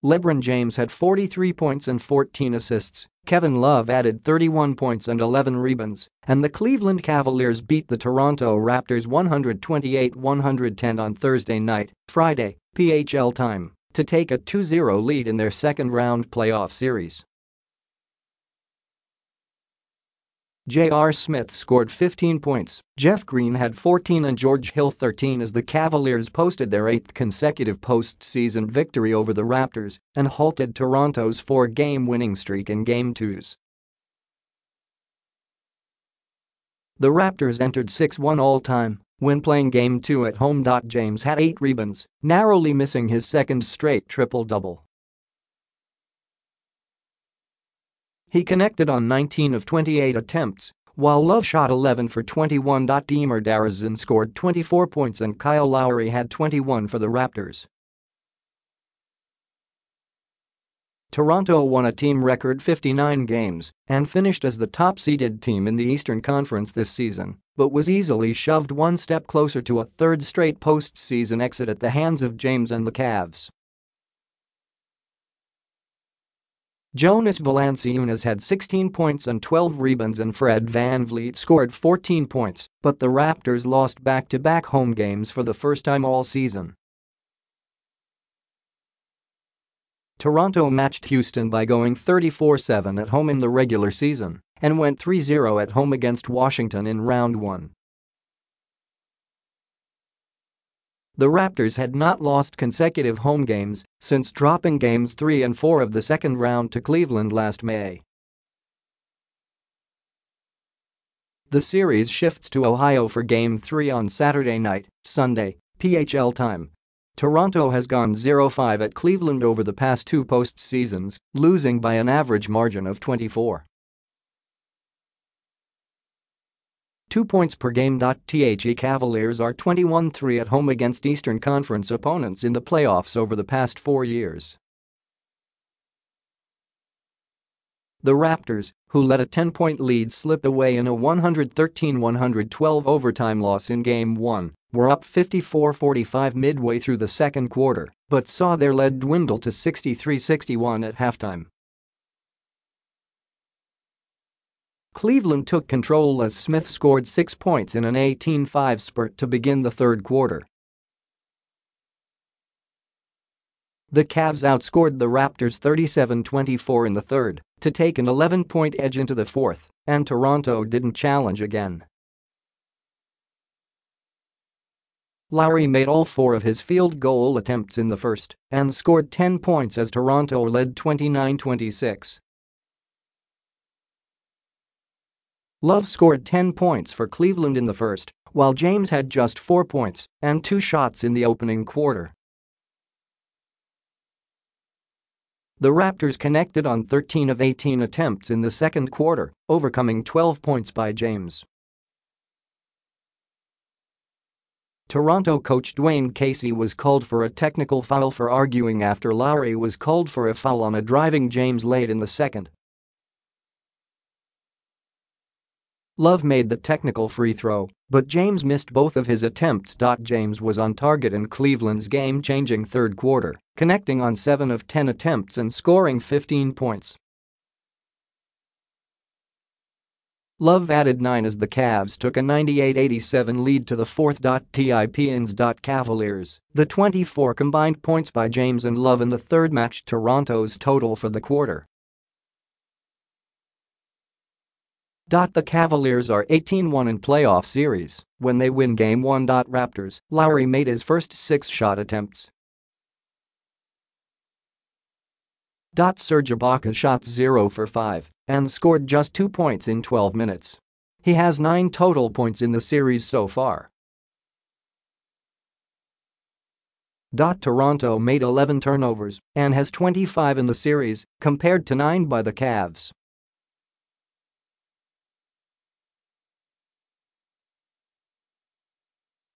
LeBron James had 43 points and 14 assists, Kevin Love added 31 points and 11 rebounds, and the Cleveland Cavaliers beat the Toronto Raptors 128-110 on Thursday night, Friday, PHL time, to take a 2-0 lead in their second-round playoff series. J.R. Smith scored 15 points, Jeff Green had 14 and George Hill 13 as the Cavaliers posted their 8th consecutive postseason victory over the Raptors and halted Toronto's 4-game winning streak in Game 2s. The Raptors entered 6-1 all-time when playing Game 2 at home. James had 8 rebounds, narrowly missing his second straight triple-double. He connected on 19 of 28 attempts, while Love shot 11 for 21. DeMar DeRozan scored 24 points and Kyle Lowry had 21 for the Raptors. Toronto won a team record 59 games and finished as the top-seeded team in the Eastern Conference this season, but was easily shoved one step closer to a third straight postseason exit at the hands of James and the Cavs. Jonas Valanciunas had 16 points and 12 rebounds and Fred VanVleet scored 14 points, but the Raptors lost back-to-back home games for the first time all season. Toronto matched Houston by going 34-7 at home in the regular season and went 3-0 at home against Washington in Round 1. The Raptors had not lost consecutive home games since dropping Games 3 and 4 of the second round to Cleveland last May. The series shifts to Ohio for Game 3 on Saturday night, Sunday, PHL time. Toronto has gone 0-5 at Cleveland over the past 2 postseasons, losing by an average margin of 24. 2 points per game. The Cavaliers are 21-3 at home against Eastern Conference opponents in the playoffs over the past 4 years. The Raptors, who let a 10-point lead slip away in a 113-112 overtime loss in Game 1, were up 54-45 midway through the second quarter, but saw their lead dwindle to 63-61 at halftime. Cleveland took control as Smith scored 6 points in an 18-5 spurt to begin the third quarter. The Cavs outscored the Raptors 37-24 in the third to take an 11-point edge into the fourth, and Toronto didn't challenge again. Lowry made all 4 of his field goal attempts in the first and scored 10 points as Toronto led 29-26. Love scored 10 points for Cleveland in the first, while James had just 4 points and 2 shots in the opening quarter. The Raptors connected on 13 of 18 attempts in the second quarter, overcoming 12 points by James. Toronto coach Dwayne Casey was called for a technical foul for arguing after Lowry was called for a foul on a driving James late in the second. Love made the technical free throw, but James missed both of his attempts. James was on target in Cleveland's game-changing third quarter, connecting on 7 of 10 attempts and scoring 15 points. Love added 9 as the Cavs took a 98-87 lead to the fourth. Tipins. Cavaliers, the 24 combined points by James and Love in the third matched Toronto's total for the quarter. The Cavaliers are 18-1 in playoff series when they win Game 1. Raptors, Lowry made his first 6 shot attempts. Serge Ibaka shot 0 for 5 and scored just 2 points in 12 minutes. He has 9 total points in the series so far. Toronto made 11 turnovers and has 25 in the series compared to 9 by the Cavs.